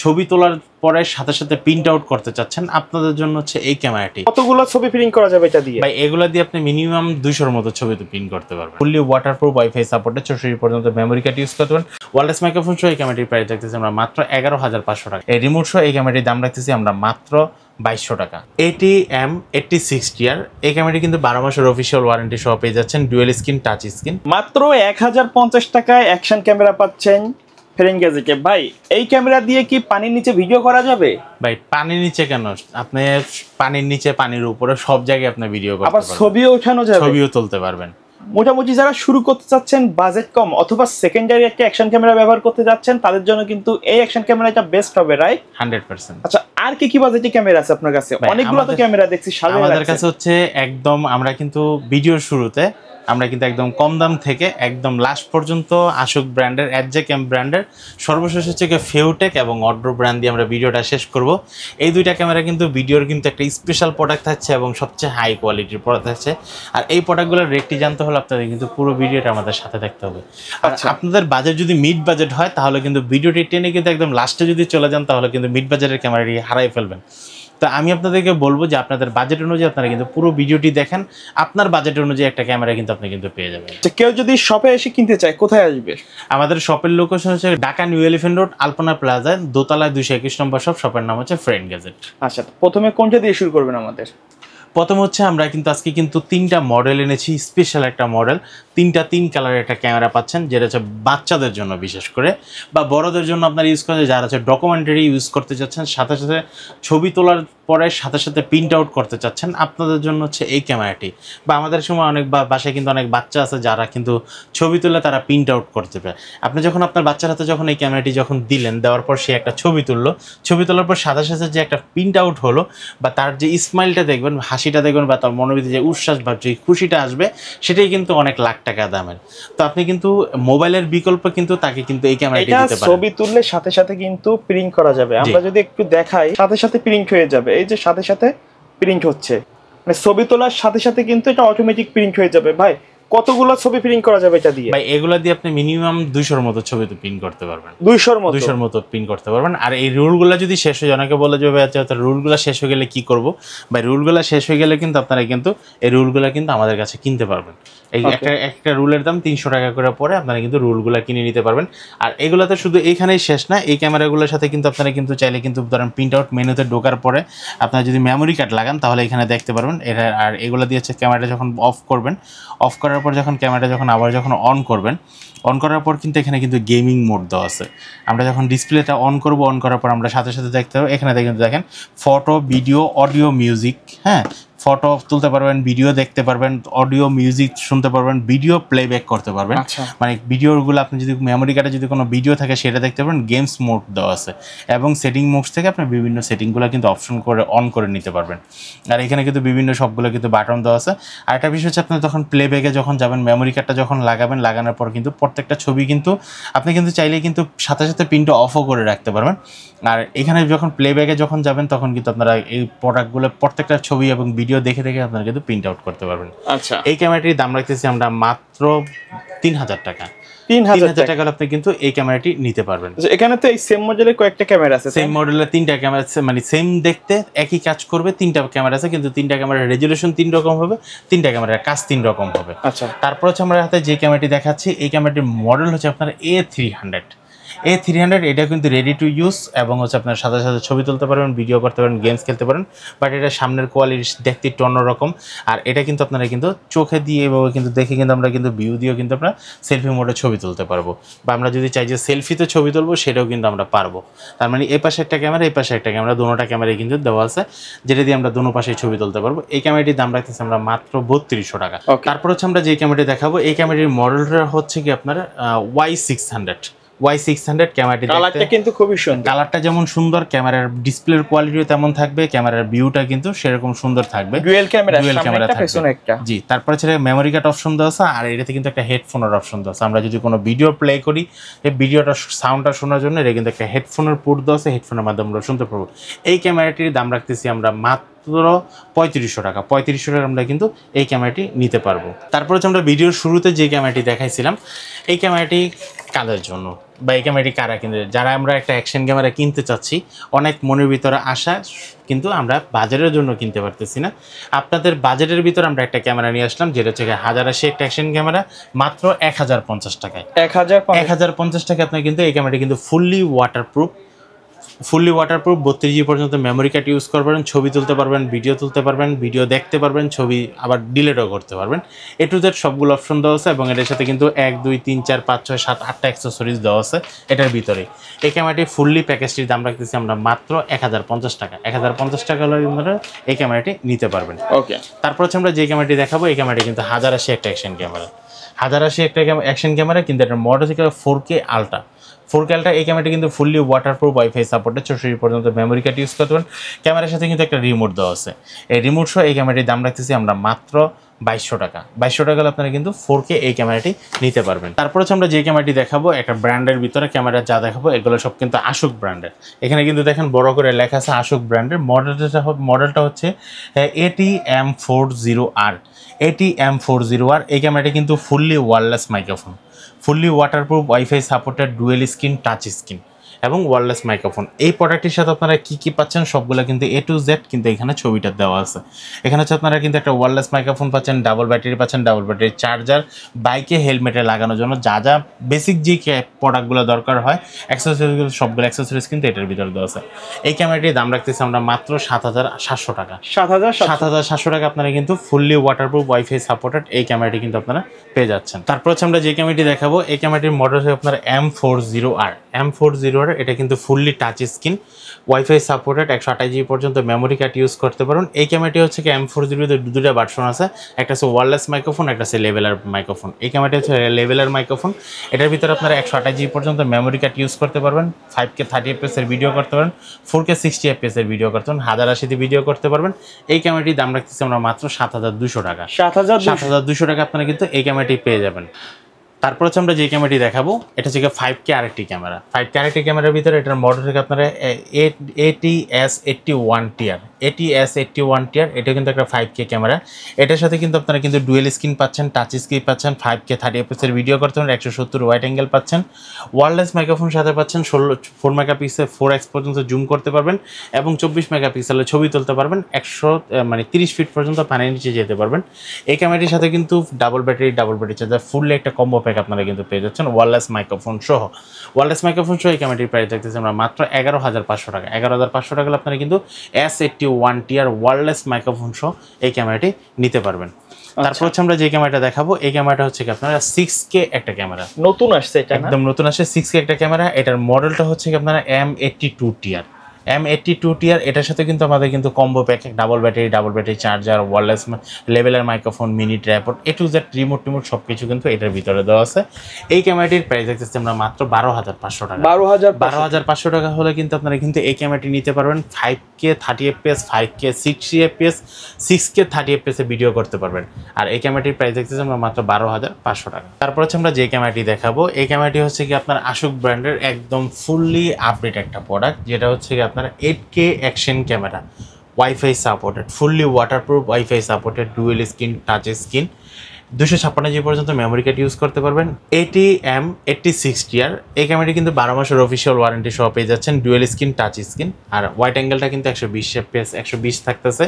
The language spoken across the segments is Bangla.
ছবি তোলার পরে সাথে সাথে প্রিন্ট আউট করতে চাচ্ছেন, আপনাদের জন্য হচ্ছে এই ক্যামেরাটি। কতগুলো ছবি প্রিন্ট করা যাবে এটা দিয়ে? ভাই এগুলো দিয়ে আপনি মিনিমাম 200-র মতো ছবি তো প্রিন্ট করতে পারবেন। ফুললি ওয়াটারপ্রুফ, ওয়াইফাই সাপোর্টেড, 64 পর্যন্ত মেমোরি কার্ড ইউজ করতে পারেন। ওয়্যারলেস মাইক্রোফোন সহ এই ক্যামেরাটির প্রাইস রাখতেছি আমরা মাত্র 11,500 টাকা। এই রিমোট সহ এই ক্যামেরাটির দাম রাখতেছি আমরা মাত্র 2200 টাকা। ATM8060R এই ক্যামেরাটি কিন্তু 12 মাসের অফিসিয়াল ওয়ারেন্টি সহ পেয়ে যাচ্ছেন, ডুয়েল স্ক্রিন, টাচ স্ক্রিন। মাত্র 1050 টাকায় অ্যাকশন ক্যামেরা পাচ্ছেন ফ্রেনগেজেকে। ভাই এই ক্যামেরা দিয়ে কি পানির নিচে ভিডিও করা যাবে? ভাই পানির নিচে কেন, আপনি পানির নিচে, পানির উপরে সব জায়গায় আপনি ভিডিও করতে পারবেন, আবার ছবিও ওঠানো যাবে, ছবিও তুলতে পারবেন। মোটামুটি যারা শুরু করতে চাচ্ছেন, বাজেট কম অথবা সেকেন্ডারি একটা অ্যাকশন ক্যামেরা ব্যবহার করতে যাচ্ছেন, তাদের জন্য কিন্তু এই অ্যাকশন ক্যামেরাটা বেস্ট হবে, রাইট? 100%। আচ্ছা, আর কি বাজেটে ক্যামেরা আছে আপনার কাছে? অনেকগুলো তো ক্যামেরা দেখছি আমাদের কাছে হচ্ছে একদম, আমরা কিন্তু ভিডিওর শুরুতে আমরা কিন্তু একদম কম দাম থেকে একদম লাস্ট পর্যন্ত আশুক ব্র্যান্ডের, অ্যাডজেক্যাম ব্র্যান্ডের, সর্বশেষ হচ্ছে ফেউটেক এবং অড্রো ব্র্যান্ড দিয়ে আমরা ভিডিওটা শেষ করব। এই দুইটা ক্যামেরা কিন্তু ভিডিওর কিন্তু একটা স্পেশাল প্রোডাক্ট থাকছে এবং সবচেয়ে হাই কোয়ালিটির প্রোডাক্ট থাকছে। আর এই প্রোডাক্টগুলোর রেটটি জানতে হলে আপনাদের কিন্তু পুরো ভিডিওটা আমাদের সাথে দেখতে হবে। আর আপনাদের বাজেট যদি মিড বাজেট হয় তাহলে কিন্তু ভিডিওটি টেনে কিন্তু একদম লাস্টে যদি চলে যান তাহলে কিন্তু মিড বাজেটের ক্যামেরাটি হারাই ফেলবেন। তো আমি আপনাদেরকে বলবো যে আপনাদের বাজেট অনুযায়ী আপনারা কিন্তু পুরো ভিডিওটি দেখেন, আপনার বাজেট অনুযায়ী একটা ক্যামেরা কিন্তু আপনি কিন্তু পেয়ে যাবেন। কেউ যদি শপে এসে কিনতে চায় কোথায় আসবে? আমাদের শপের লোকেশন হচ্ছে ঢাকা নিউ এলিফ্যান্ট রোড, আলপনা প্লাজায় দোতলায় 221 নম্বর শপ। শপের নাম হচ্ছে ফ্রেন্ড গ্যাজেট। আচ্ছা, প্রথমে কোনটা দিয়ে শুরু করবেন আমাদের? প্রথম হচ্ছে আমরা কিন্তু আজকে কিন্তু 3টা মডেল এনেছি, স্পেশাল একটা মডেল, 3 কালারের একটা ক্যামেরা পাচ্ছেন, যেটা হচ্ছে বাচ্চাদের জন্য বিশেষ করে, বা বড়দের জন্য আপনারা ইউজ করেন, যারা হচ্ছে ডকুমেন্টারি ইউজ করতে চাচ্ছেন, সাথে সাথে ছবি তোলার পরে সাথে সাথে প্রিন্ট আউট করতে চাচ্ছেন, আপনাদের জন্য হচ্ছে এই ক্যামেরাটি। বা আমাদের সময় অনেক বাসায় কিন্তু অনেক বাচ্চা আছে যারা কিন্তু ছবি তুলে তারা প্রিন্ট আউট করতে পারে। আপনি যখন আপনার বাচ্চার হাতে যখন এই ক্যামেরাটি যখন দিলেন, দেওয়ার পর সে একটা ছবি তুললো, ছবি তোলার পর সাথে সাথে যে একটা প্রিন্ট আউট হলো, বা তার যে স্মাইলটা দেখবেন, হাসিটা দেখবেন, বা তার মনের ভিতরে যে উচ্ছ্বাস বা যে খুশিটা আসবে, সেটাই কিন্তু অনেক লাখ টাকা দামের। তো আপনি কিন্তু মোবাইলের বিকল্প কিন্তু তাকে কিন্তু এই ক্যামেরাটি দিতে পারেন। ছবি তুললে সাথে সাথে কিন্তু প্রিন্ট করা যাবে। আমরা যদি একটু দেখাই, সাথে সাথে প্রিন্ট হয়ে যাবে। এই যে সাথে সাথে প্রিন্ট হচ্ছে, মানে ছবি তোলার সাথে সাথে কিন্তু এটা অটোমেটিক প্রিন্ট হয়ে যাবে। ভাই কতগুলো ছবি প্রিন্ট করা যাবে এটা দিয়ে? ভাই এগুলো দিয়ে আপনি মিনিমাম 200-র মতো ছবি তো প্রিন্ট করতে পারবেন। 200-র মতো প্রিন্ট করতে পারবেন। আর এই রুলগুলো যদি শেষ হয়ে যায়, অনেকে বলে যে ভাই আচ্ছা রুলগুলো শেষ হয়ে গেলে কি করব? ভাই রুলগুলো শেষ হয়ে গেলে কিন্তু আপনারা কিন্তু এই রুলগুলো কিন্তু আমাদের কাছে কিনতে পারবেন। এই একটা রুলের দাম 300 টাকা করে পড়ে, আপনারা কিন্তু রুলগুলো কিনে নিতে পারবেন। আর এগুলোতে শুধু এইখানেই শেষ না, এই ক্যামেরাগুলোর সাথে কিন্তু আপনারা কিন্তু চাইলে কিন্তু ধরেন প্রিন্ট আউট মেনুতে ঢোকার পরে আপনারা যদি মেমোরি কার্ড লাগান তাহলে এখানে দেখতে পারবেন এটা। আর এগুলো দিয়ে হচ্ছে ক্যামেরাটা যখন অফ করবেন, অফ করার পর যখন ক্যামেরাটা আবার যখন অন করবেন, অন করার পর কিন্তু এখানে কিন্তু গেমিং মোড দেওয়া আছে। আমরা যখন ডিসপ্লেটা অন করব, অন করার পর আমরা সাথে সাথে দেখতে পাবো এখানে কিন্তু দেখেন ফটো, ভিডিও, অডিও, মিউজিক। হ্যাঁ, ফটো তুলতে পারবেন, ভিডিও দেখতে পারবেন, অডিও মিউজিক শুনতে পারবেন, ভিডিও প্লেব্যাক করতে পারবেন। মানে ভিডিওগুলো আপনি যদি মেমোরি কার্ডে যদি কোনো ভিডিও থাকে সেটা দেখতে পারবেন। গেমস মোড দেওয়া আছে এবং সেটিং মোডস থেকে আপনি বিভিন্ন সেটিংগুলো কিন্তু অপশন করে অন করে নিতে পারবেন। আর এখানে কিন্তু বিভিন্ন সবগুলো কিন্তু বাটন দেওয়া আছে। আর একটা বিষয় হচ্ছে আপনি যখন প্লেব্যাকে যখন যাবেন, মেমোরি কার্ডটা যখন লাগাবেন, লাগানোর পর কিন্তু প্রত্যেকটা ছবি কিন্তু আপনি কিন্তু চাইলেই কিন্তু সাথে সাথে প্রিন্টটা অফও করে রাখতে পারবেন। আর এখানে যখন প্লেব্যাকে যখন যাবেন তখন কিন্তু আপনারা এই প্রোডাক্টগুলো প্রত্যেকটা ছবি এবং ভিডিও দেখে দেখে আপনারা কিন্তু প্রিন্ট আউট করতে পারবেন। আচ্ছা, এই ক্যামেরাটির দাম রাখতেছি আমরা মাত্র 3000 টাকা। 3000 টাকা আপনি কিন্তু এই ক্যামেরাটি নিতে পারবেন। এখানে তো এই সেম মডেলের কয়েকটা ক্যামেরা আছে, সেম মডেলের 3টা ক্যামেরা আছে, মানে সেম দেখতে একই কাজ করবে, 3টা ক্যামেরা আছে, কিন্তু 3টা ক্যামেরার রেজুলেশন 3 রকম হবে, 3টা ক্যামেরার কাজ 3 রকম হবে। আচ্ছা, তারপর হচ্ছে আমরা হাতে যে ক্যামেরাটি দেখাচ্ছি, এই ক্যামেরাটির মডেল হচ্ছে আপনার A300। এটা কিন্তু রেডি টু ইউজ এবং হচ্ছে আপনার সাথে সাথে ছবি তুলতে পারবেন, ভিডিও করতে পারেন, গেমস খেলতে পারেন। বাট এটা সামনের কোয়ালিটি দেখতে একটু অন্যরকম। আর এটা কিন্তু আপনারা কিন্তু চোখে দিয়ে এভাবে কিন্তু দেখে কিন্তু আমরা কিন্তু ভিউ দিয়েও কিন্তু আমরা সেলফি মোডে ছবি তুলতে পারবো, বা আমরা যদি চাই যে সেলফিতে ছবি তুলবো সেটাও কিন্তু আমরা পারবো। তার মানে এই পাশে একটা ক্যামেরা, এই পাশে একটা ক্যামেরা, দুটোটা ক্যামেরাই কিন্তু দেওয়া আছে, যেটা দিয়ে আমরা দুটো পাশেই ছবি তুলতে পারবো। এই ক্যামেরাটির দাম রাখতেছি আমরা মাত্র 3200 টাকা। তারপর হচ্ছে আমরা যে ক্যামেরাটি দেখাবো, এই ক্যামেরাটির মডেলটা হচ্ছে কি আপনার Y600 ক্যামেরাটি। কালারটা কিন্তু খুবই সুন্দর, কালারটা যেমন সুন্দর, ক্যামেরার ডিসপ্লের কোয়ালিটিও তেমন থাকবে, ক্যামেরার ভিউটা কিন্তু সেরকম সুন্দর থাকবে। ডুয়াল ক্যামেরা থাকবে। জি, তারপরে ছেড়ে মেমোরি কার্ড অপশন দেওয়া আছে, আর এটাতে কিন্তু একটা হেডফোনের অপশন দেওয়া আছে। আমরা যদি কোনো ভিডিও প্লে করি, এই ভিডিওটা সাউন্ডটা শোনার জন্য এটা কিন্তু একটা হেডফোনের পোর্ট দেওয়া আছে, হেডফোনের মাধ্যমে আমরা শুনতে পারবো। এই ক্যামেরাটির দাম রাখতেছি আমরা মাত্র 3500 টাকা। 3500 টাকা আমরা কিন্তু এই ক্যামেরাটি নিতে পারবো। তারপর হচ্ছে আমরা ভিডিওর শুরুতে যে ক্যামেরাটি দেখাইছিলাম, এই ক্যামেরাটি কাদের জন্য বা এই ক্যামেরাটি কারা কিনতে, যারা আমরা একটা অ্যাকশন ক্যামেরা কিনতে চাচ্ছি, অনেক মনের ভিতরে আশা, কিন্তু আমরা বাজারের জন্য কিনতে পারতেছি না। আপনাদের বাজেটের ভিতরে আমরা একটা ক্যামেরা নিয়ে আসলাম, যেটা হচ্ছে 1080 একটা অ্যাকশন ক্যামেরা, মাত্র 1050 টাকায়। 1050 টাকা আপনার কিন্তু এই ক্যামেরাটি কিন্তু ফুললি ওয়াটারপ্রুফ 32GB পর্যন্ত মেমোরি কার্ড ইউজ করতে পারবেন, ছবি তুলতে পারবেন, ভিডিও তুলতে পারবেন, ভিডিও দেখতে পারবেন, ছবি আবার ডিলিটও করতে পারবেন। এ টু জেড সবগুলো অপশন দেওয়া আছে এবং এটার সাথে কিন্তু 1 2 3 4 5 6 7 8টা অ্যাক্সেসরিজ দেওয়া আছে এটার ভিতরে। এই ক্যামেরাটি ফুললি প্যাকেজটির দাম রাখতেছি আমরা মাত্র 1050 টাকা। 1050 টাকা হলে আপনারা এই ক্যামেরাটি নিতে পারবেন। ওকে, তারপর হচ্ছে আমরা যে ক্যামেরাটি দেখাবো, এই ক্যামেরাটি কিন্তু 1080 একটা অ্যাকশন ক্যামেরা। 1080 একটা অ্যাকশন ক্যামেরা, কিন্তু এটার মডেল থেকে 4K আলট্রা। 4K আলট্রা এই ক্যামেরাটি কিন্তু ফুললি ওয়াটারপ্রুফ, ওয়াইফাই সাপোর্টেড, 64 পর্যন্ত মেমোরি কার্ড ইউজ করতে পারেন। ক্যামেরার সাথে কিন্তু একটা রিমোট দেওয়া আছে। এই রিমোট সহ এই ক্যামেরাটির দাম রাখতেছি আমরা মাত্র 2200 টাকা। 2200 টাকা হলে আপনারা কিন্তু 4K এই ক্যামেরাটি নিতে পারবেন। তারপর হচ্ছে আমরা যে ক্যামেরাটি দেখাবো, একটা ব্র্যান্ডের ভিতরে ক্যামেরা যা দেখাবো এগুলো সব কিন্তু আশুক ব্র্যান্ডের। এখানে কিন্তু দেখেন বড় করে লেখা আছে আশুক ব্র্যান্ডের। মডেলটা হচ্ছে ATM40R। ATM40R এই ক্যামেরাটি কিন্তু fully wireless microphone, fully waterproof, wifi supported, dual screen, touch screen এবং ওয়্যারলেস মাইক্রোফোন। এই প্রোডাক্টটির সাথে আপনারা কী পাচ্ছেন সবগুলো কিন্তু A to Z কিন্তু এখানে ছবিটা দেওয়া আছে। এখানে হচ্ছে আপনারা কিন্তু একটা ওয়্যারলেস মাইক্রোফোন পাচ্ছেন, ডাবল ব্যাটারি পাচ্ছেন, ডাবল ব্যাটারি চার্জার, বাইকে হেলমেটে লাগানোর জন্য যা যা বেসিক যে প্রোডাক্টগুলো দরকার হয়, অ্যাক্সেসরিজগুলো সবগুলো অ্যাক্সেসরিজ কিন্তু এটার ভিতরে দেওয়া আছে। এই ক্যামেরাটির দাম রাখতেছি আমরা মাত্র 7700 টাকা। 7700 টাকা আপনারা কিন্তু ফুললি ওয়াটারপ্রুফ, ওয়াইফাই সাপোর্টেড এই ক্যামেরাটি কিন্তু আপনারা পেয়ে যাচ্ছেন। তারপর হচ্ছে আমরা যে ক্যামেরাটি দেখাবো, এই ক্যামেরাটির মডেল হচ্ছে আপনার M40R। M40R এটা কিন্তু fully touch screen, wifi supported, 128GB পর্যন্ত মেমোরি কার্ড ইউজ করতে পারুন। এই ক্যামেরাটি হচ্ছে কি M40 দুটা ভার্সন আছে, একটা হচ্ছে ওয়্যারলেস মাইক্রোফোন, একটা হচ্ছে লেভেলার মাইক্রোফোন। এই ক্যামেরাটি হচ্ছে লেভেলার মাইক্রোফোন। এটার ভিতরে আপনারা 128GB পর্যন্ত মেমোরি কার্ড ইউজ করতে পারবেন, 5K 30fps এর ভিডিও করতে পারেন, 4K 60fps এর ভিডিও করতে পারেন, 1080 ভিডিও করতে পারবেন। এই ক্যামেরাটির দাম রাখতেছি আমরা মাত্র 7200 টাকা। 7200 টাকা আপনারা কিন্তু এই ক্যামেরাটি পেয়ে যাবেন। তারপর হচ্ছে আমরা যে ক্যামেরাটি দেখাবো, এটা হচ্ছে 5K আরেকটি ক্যামেরা। 5K আরেকটি ক্যামেরার ভিতরে এটার মডেল থেকে আপনারা ATS81TR। ATS81TR এটা কিন্তু একটা 5K ক্যামেরা। এটার সাথে কিন্তু আপনারা কিন্তু ডুয়েল স্ক্রিন পাচ্ছেন, টাচ স্ক্রিন পাচ্ছেন, 5K 30fps এর ভিডিও করতে পারেন, 170 ওয়াইড অ্যাঙ্গেল পাচ্ছেন, ওয়্যারলেস মাইক্রোফোন সাথে পাচ্ছেন, 4 মেগাপিক্সেল 4x পর্যন্ত জুম করতে পারবেন এবং 24 মেগাপিক্সেলের ছবি তুলতে পারবেন, 30 ফিট পর্যন্ত পানির নিচে যেতে পারবেন। এই ক্যামেরাটির সাথে কিন্তু ডাবল ব্যাটারি চার্জার, ফুললি একটা কম্বো প্যাক আপনারা কিন্তু পেয়ে যাচ্ছেন ওয়্যারলেস মাইক্রোফোন সহ। ওয়্যারলেস মাইক্রোফোন সহ এই ক্যামেরাটির প্রাইস দেখতেছি আমরা মাত্র 11500 টাকা। 11500 টাকা আপনারা কিন্তু S81TR ওয়্যারলেস মাইক্রোফোন সহ এই ক্যামেরাটি নিতে পারবেন। তারপর হচ্ছে আমরা যে ক্যামেরাটা দেখাবো, এই ক্যামেরাটা হচ্ছে কি আপনারা 6K একটা ক্যামেরা, নতুন আসছে, এটা একদম নতুন আসছে 6K একটা ক্যামেরা। এটার মডেলটা হচ্ছে কি আপনারা M82TR। M82TR এটার সাথে কিন্তু আমাদের কিন্তু combo pack, double battery charger, wireless leveller microphone, mini tripod, A to Z remote সব কিছু কিন্তু এটার ভিতরে দেওয়া আছে। এই ক্যামেরাটির প্রাইস দেখতেছি আমরা মাত্র 12500 টাকা। 12500 টাকা হলে কিন্তু আপনারা কিন্তু এই ক্যামেরাটি নিতে পারবেন। 5K 30fps, 5K 60fps, 6K 30fps এ ভিডিও করতে পারবেন। আর এই ক্যামেরাটির প্রাইস দেখতেছি আমরা মাত্র 12500 টাকা। তারপর হচ্ছে আমরা যে ক্যামেরাটি দেখাবো, এই ক্যামেরাটি হচ্ছে কি আপনার আশুক ব্র্যান্ডের একদম ফুললি আপডেট একটা প্রোডাক্ট, যেটা হচ্ছে কি আপনার 8K action camera, wifi supported, fully waterproof, wifi supported, dual screen, touch screen, 256GB পর্যন্ত মেমোরি কার্ড ইউজ করতে পারবেন। ATM86TR এই ক্যামেরাটি কিন্তু 12 মাসের অফিসিয়াল ওয়ারেন্টি সহ পেয়ে যাচ্ছেন, ডুয়েল স্ক্রিন, টাচ স্ক্রিন, আর ওয়াইড অ্যাঙ্গেলটা কিন্তু 120fps 120 থাকতেছে।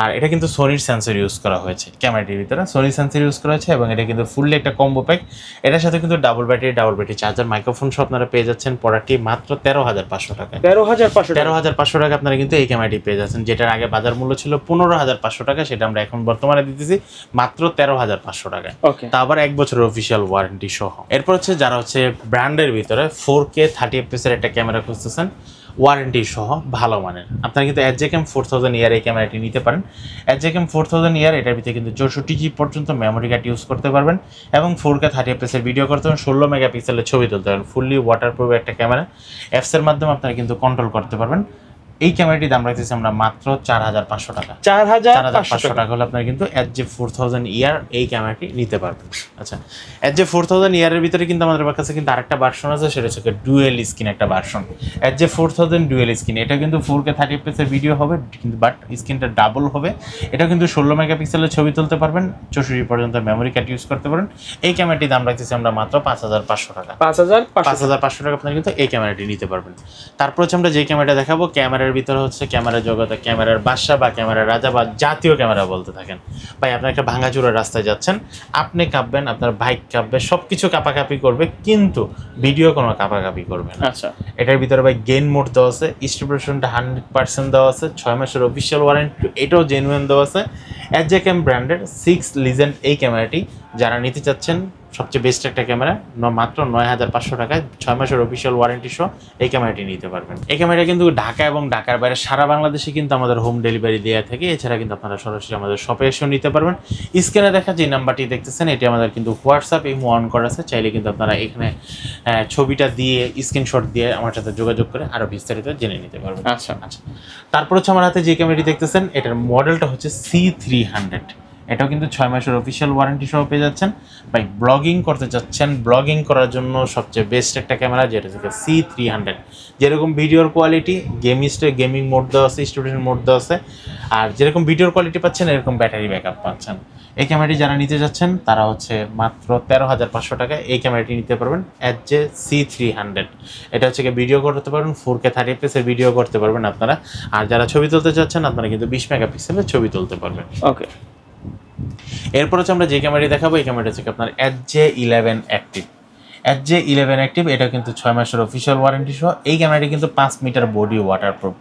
আর এটা কিন্তু সোনির সেন্সর ইউজ করা হয়েছে ক্যামেরাটির ভিতরে, সোনির সেন্সর ইউজ করা হয়েছে এবং এটা কিন্তু ফুললি একটা কম্বো প্যাক। এটার সাথে কিন্তু ডাবল ব্যাটারি চার্জার, মাইক্রোফোন সহ আপনারা পেয়ে যাচ্ছেন। প্রোডাক্টটি মাত্র 13500 টাকা। 13500 টাকা আপনারা কিন্তু এই ক্যামেরাটি পেয়ে যাচ্ছেন, যেটার আগে বাজার মূল্য ছিল 15500 টাকা, সেটা আমরা এখন বর্তমানে দিতেছি মাত্র 13500 টাকায়। তা আবার 1 বছরের অফিসিয়াল ওয়ারেন্টি সহ। এরপর হচ্ছে যারা হচ্ছে ব্র্যান্ডের ভিতরে 4K 30fps এর একটা ক্যামেরা খুঁজতেছেন ওয়ারেন্টি সহ ভালো মানের, আপনারা কিন্তু HJCam4000ER এই ক্যামেরাটি নিতে পারেন। HJCam4000ER এটার ভিতরে কিন্তু 64GB পর্যন্ত মেমোরি কার্ড ইউজ করতে পারবেন এবং 4K 30fps এর ভিডিও করতে পারবেন, 16 মেগাপিক্সেলের ছবি তুলতে পারবেন। ফুললি ওয়াটারপ্রুফ একটা ক্যামেরা, অ্যাপসের মাধ্যমে আপনারা কিন্তু কন্ট্রোল করতে পারবেন। এই ক্যামেরাটির দাম রাখতেছি আমরা মাত্র 4500 টাকা। 4500 টাকা হলে আপনারা কিন্তু HJ4000 ইয়ার এই ক্যামেরাটি নিতে পারবেন। আচ্ছা, HJ4000 ইয়ারের ভিতরে কিন্তু আমাদের কাছে কিন্তু আরেকটা ভার্সন আছে, সেটা হচ্ছে ডুয়েল স্ক্রিন একটা ভার্সন, HJ4000 ডুয়েল স্ক্রিন। এটা কিন্তু 4K 30 fps এর ভিডিও হবে, কিন্তু বাট স্ক্রিনটা ডাবল হবে। এটা কিন্তু 16 মেগাপিক্সেলের ছবি তুলতে পারবেন, 64 পর্যন্ত মেমোরি কার্ড ইউজ করতে পারেন। এই ক্যামেরাটির দাম রাখতেছি আমরা মাত্র 5500 টাকা। 5500 টাকা আপনারা কিন্তু এই ক্যামেরাটি নিতে পারবেন। তারপর হচ্ছে আমরা যে ক্যামেরাটা দেখাবো, ক্যামেরার ভিতরে হচ্ছে ক্যামেরা জগতে ক্যামেরার বাদশা বা ক্যামেরার রাজা বা জাতীয় ক্যামেরা বলতে থাকেন। ভাই আপনি একটা ভাঙাচোরা রাস্তায় যাচ্ছেন, আপনি কাঁপবেন, আপনার বাইক কাঁপবে, সব কিছু কাঁপাকাঁপি করবে, কিন্তু ভিডিও কোনো কাঁপাকাঁপি করবে না। আচ্ছা, এটার ভিতরে ভাই গেইন মোড দেওয়া আছে, স্টেবিলাইজেশনটা 100% দেওয়া আছে, 6 মাসের অফিসিয়াল ওয়ারেন্টি, এটাও জেনুইন দেওয়া আছে। HJCam ব্র্যান্ডের 6 লিজেন্ড এই ক্যামেরাটি যারা নিতে চাচ্ছেন, সবচেয়ে বেস্ট একটা ক্যামেরা, মাত্র 9500 টাকায় 6 মাসের অফিসিয়াল ওয়ারেন্টি সহ এই ক্যামেরাটি নিতে পারবেন। এই ক্যামেরাটা কিন্তু ঢাকা এবং ঢাকার বাইরে সারা বাংলাদেশে কিন্তু আমাদের হোম ডেলিভারি দেওয়া থাকে। এছাড়া কিন্তু আপনারা সরাসরি আমাদের শপে এসেও নিতে পারবেন। স্ক্রিনে দেখা যে নাম্বারটি দেখতেছেন, এটি আমাদের কিন্তু হোয়াটসঅ্যাপ এই অন করা আছে, চাইলে কিন্তু আপনারা এখানে ছবিটা দিয়ে স্ক্রিনশট দিয়ে আমার সাথে যোগাযোগ করে আরও বিস্তারিত জেনে নিতে পারবেন। আচ্ছা, তারপর হচ্ছে আমার হাতে যে ক্যামেরাটি দেখতেছেন, এটার মডেলটা হচ্ছে C300। এটাও কিন্তু 6 মাসের অফিসিয়াল ওয়ারেন্টি সহ পেয়ে যাচ্ছেন। ভাই ব্লগিং করতে চাচ্ছেন, ব্লগিং করার জন্য সবচেয়ে বেস্ট একটা ক্যামেরা, যেটা হচ্ছে C300। যেরকম ভিডিওর কোয়ালিটি, গেমিং মোড দেওয়া আছে, স্টুডেন্ট মোড দেওয়া আছে, আর যেরকম ভিডিওর কোয়ালিটি পাচ্ছেন এরকম ব্যাটারি ব্যাকআপ পাচ্ছেন। এই ক্যামেরাটি যারা নিতে যাচ্ছেন তারা হচ্ছে মাত্র 13500 টাকায় এই ক্যামেরাটি নিতে পারবেন, HJC300। এটা হচ্ছে ভিডিও করতে পারবেন, 4K 30 fps এর ভিডিও করতে পারবেন আপনারা। আর যারা ছবি তুলতে চাচ্ছেন, আপনারা কিন্তু 20 মেগাপিক্সেলের ছবি তুলতে পারবেন। ওকে। এরপর হচ্ছে আমরা যে ক্যামেরাটি দেখাবো, এই ক্যামেরাটা হচ্ছে আপনার HJ11 অ্যাক্টিভ। HJ11 অ্যাক্টিভ, এটা কিন্তু 6 মাসের অফিসিয়াল ওয়ারেন্টি সহ। এই ক্যামেরাটি কিন্তু 5 meter body waterproof,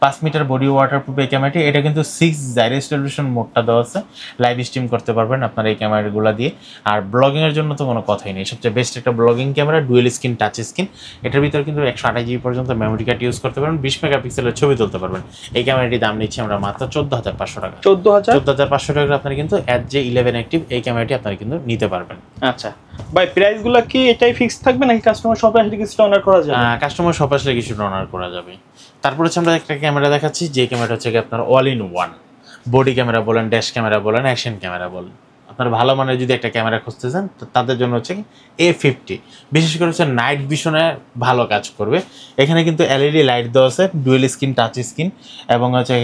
5 meter body waterproof এই ক্যামেরাটি। এটা কিন্তু 6 জাইরো রেজোলিউশন মোডটা দেওয়া আছে, লাইভ স্ট্রিম করতে পারবেন আপনারা এই ক্যামেরাগুলো দিয়ে। আর ব্লগিংয়ের জন্য তো কোনো কথাই নেই, সবচেয়ে বেস্ট একটা blogging camera, dual screen touch screen. এটার ভিতরে কিন্তু 128 GB পর্যন্ত মেমোরি কার্ড ইউজ করতে পারবেন, 20 মেগাপিক্সেলের ছবি তুলতে পারবেন। এই ক্যামেরাটির দাম নিচ্ছি আমরা মাত্র 14500 টাকা। 14500 টাকা আপনারা কিন্তু HJ11 অ্যাক্টিভ এই ক্যামেরাটি আপনারা কিন্তু নিতে পারবেন। আচ্ছা ভাই, প্রাইসগুলো কি এটাই ফিক্স থাকবে নাকি কাস্টমার শপে আসলে কিছু অনার করা যাবে? কাস্টমার শপে আসলে কিছু অনার করা যাবে। তারপর হচ্ছে আমরা একটা ক্যামেরা দেখাচ্ছি, যে ক্যামেরাটা হচ্ছে আপনার all in one, body camera বলেন, ড্যাশ ক্যামেরা বলেন, অ্যাকশন ক্যামেরা বলেন। আপনার ভালো মানের যদি একটা ক্যামেরা খুঁজতেছেন, তাদের জন্য হচ্ছে A50, বিশেষ করে হচ্ছে নাইট ভিশনে ভালো কাজ করবে। এখানে কিন্তু LED লাইট দেওয়া আছে, ডুয়েল স্ক্রিন টাচ স্ক্রিন, এবং হচ্ছে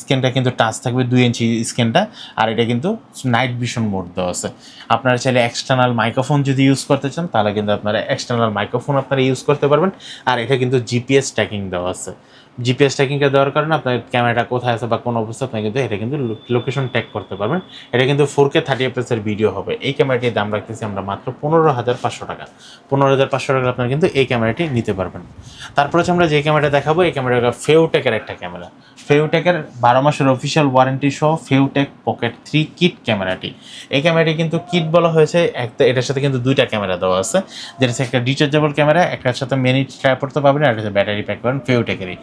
স্ক্রিনটা কিন্তু টাচ থাকবে, 2 ইঞ্চি স্ক্রিনটা। আর এটা কিন্তু নাইট ভিশন মোড দেওয়া আছে। আপনারা চাইলে এক্সটার্নাল মাইক্রোফোন যদি ইউজ করতে চান, তাহলে কিন্তু আপনারা এক্সটার্নাল মাইক্রোফোন আপনারা ইউজ করতে পারবেন। আর এটা কিন্তু GPS ট্র্যাকিং দেওয়া আছে। GPS ট্র্যাকিংটা দেওয়ার কারণে আপনার ক্যামেরাটা কোথায় আছে বা কোন অবস্থা, আপনি কিন্তু এটা কিন্তু লোকেশন ট্যাগ করতে পারবেন। এটা কিন্তু 4K 30 fps এর ভিডিও হবে। এই ক্যামেরাটির দাম রাখতেছি আমরা মাত্র 15500 টাকা। 15500 টাকা আপনারা কিন্তু এই ক্যামেরাটি নিতে পারবেন। তারপর হচ্ছে আমরা যে ক্যামেরাটা দেখাবো, এই ক্যামেরাটা ফেউটেকের একটা ক্যামেরা, ফেউটেকের 12 মাসের অফিসিয়াল ওয়ারেন্টি সহ ফেউটেক পকেট 3 কিট ক্যামেরাটি। এই ক্যামেরাটি কিন্তু কিট বলা হয়েছে, এটার সাথে কিন্তু 2টা ক্যামেরা দেওয়া আছে, যেটা হচ্ছে একটা ডিচার্জেবল ক্যামেরা, একটার সাথে মিনি ট্রাইপড তো পাবেন, আর একটা ব্যাটারি প্যাক পাবেন ফেউটেকেরই।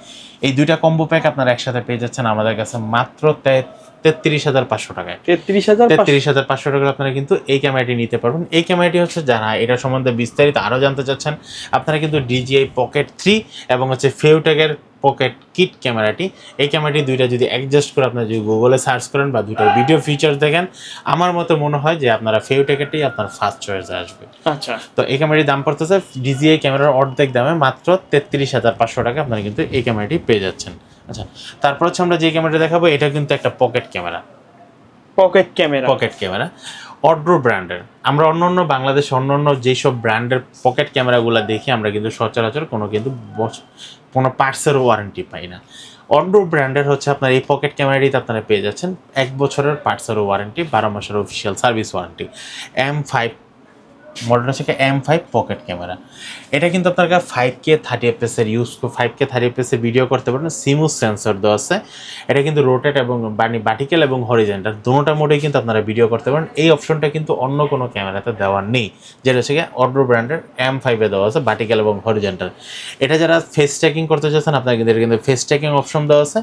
এই 2টা কম্বো প্যাক আপনারা একসাথে পেয়ে যাচ্ছেন আমাদের কাছে মাত্র 33500 টাকায়। 33500 টাকা আপনারা কিন্তু এই ক্যামেরাটি নিতে পারবেন। এই ক্যামেরাটি হচ্ছে যারা এটা সম্বন্ধে বিস্তারিত আরও জানতে চাচ্ছেন, আপনারা কিন্তু DJI Pocket 3 এবং হচ্ছে ফেউটেকের পকেট কিট ক্যামেরাটি, এই ক্যামেরাটি দুইটা যদি অ্যাডজাস্ট করে আপনারা যদি গুগলে সার্চ করেন বা দুইটার ভিডিও ফিচার্স দেখেন, আমার মতো মনে হয় যে আপনারা ফেউটেকেরটাই আপনার ফার্স্ট চয়েসে আসবে। আচ্ছা, তো এই ক্যামেরাটির দাম পড়তেছে DJI ক্যামেরার অর্ধেক দামে মাত্র 33500 টাকা আপনারা কিন্তু এই ক্যামেরাটি পেয়ে যাচ্ছেন। আচ্ছা, তারপর হচ্ছে আমরা যে ক্যামেরাটা দেখাবো, এটা কিন্তু একটা পকেট ক্যামেরা, পকেট ক্যামেরা অড্রো ব্র্যান্ডের। আমরা অন্য বাংলাদেশ অন্য যেসব ব্র্যান্ডের পকেট ক্যামেরাগুলো দেখি, আমরা কিন্তু সচরাচর কোনো পার্টসের ওয়ারেন্টি পাই না। অড্রো ব্র্যান্ডের হচ্ছে আপনার এই পকেট ক্যামেরাটিতে আপনারা পেয়ে যাচ্ছেন 1 বছরের পার্টসের ওয়ারেন্টি, 12 মাসের official service warranty. M5 model হচ্ছে M5 পকেট ক্যামেরা। এটা কিন্তু আপনার 5K 30 fps এর 5K 30 fps এর ভিডিও করতে পারেন, সিমুস সেন্সর দেওয়া আছে। এটা কিন্তু রোটেট এবং ভার্টিক্যাল এবং হরিজন্টাল দুটোটা মোডেই কিন্তু আপনারা ভিডিও করতে পারেন। এই অপশনটা কিন্তু অন্য কোনো ক্যামেরাতে দেওয়া নেই, যেটা হচ্ছে অড্রো ব্র্যান্ডের M5 এ দেওয়া আছে, ভার্টিক্যাল এবং হরিজন্টাল। এটা যারা ফেস ট্র্যাকিং করতে চাচ্ছেন, আপনারা কিন্তু ফেস ট্র্যাকিং অপশন দেওয়া আছে।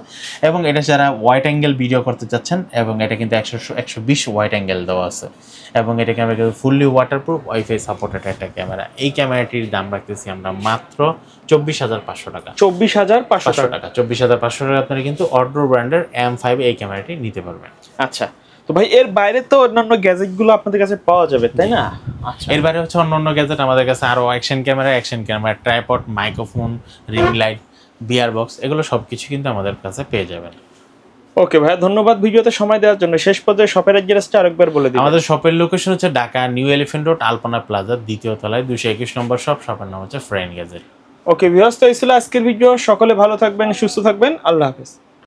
এবং এটা যারা ওয়াইড অ্যাঙ্গেল ভিডিও করতে চাচ্ছেন, এবং এটা কিন্তু 120 ওয়াইড অ্যাঙ্গেল দেওয়া আছে। এবং এটাকে আমরা কিন্তু ফুললি ওয়াটারপ্রুফ, ওয়াইফাই সাপোর্টেড একটা ক্যামেরা। এই ক্যামেরাটির দাম রাখতেছি আমরা মাত্র 24,500 টাকা। 24,500 টাকা। 24,500 টাকা আপনারা কিন্তু অর্ডো ব্র্যান্ডের M5 এই ক্যামেরাটি নিতে পারবেন। আচ্ছা, তো ভাই এর বাইরে তো অন্যান্য গ্যাজেট গুলো আপনাদের কাছে পাওয়া যাবে তাই না? আচ্ছা, এর বাইরে হচ্ছে অন্য গ্যাজেট আমাদের কাছে আরো action camera, tripod, microphone, ring light, VR box, এগুলো সবকিছু কিন্তু আমাদের কাছে পেয়ে যাবেন। ওকে ভাই, ধন্যবাদ ভিডিওতে সময় দেওয়ার জন্য। শেষ পর্যায়ে শপের অ্যাড্রেসটা আরেকবার বলে দিন। আমাদের শপের লোকেশন হচ্ছে ঢাকা নিউ এলিফ্যান্ট রোড, আলপনা প্লাজা, দ্বিতীয় তলায়, 221 নম্বর শপ। শপের নাম হচ্ছে ফ্রেন্ড গ্যাজেট। ওকে ভিউয়ার্স, তো এই ছিল আজকের ভিডিও। সকলে ভালো থাকবেন, সুস্থ থাকবেন, আল্লাহ হাফেজ।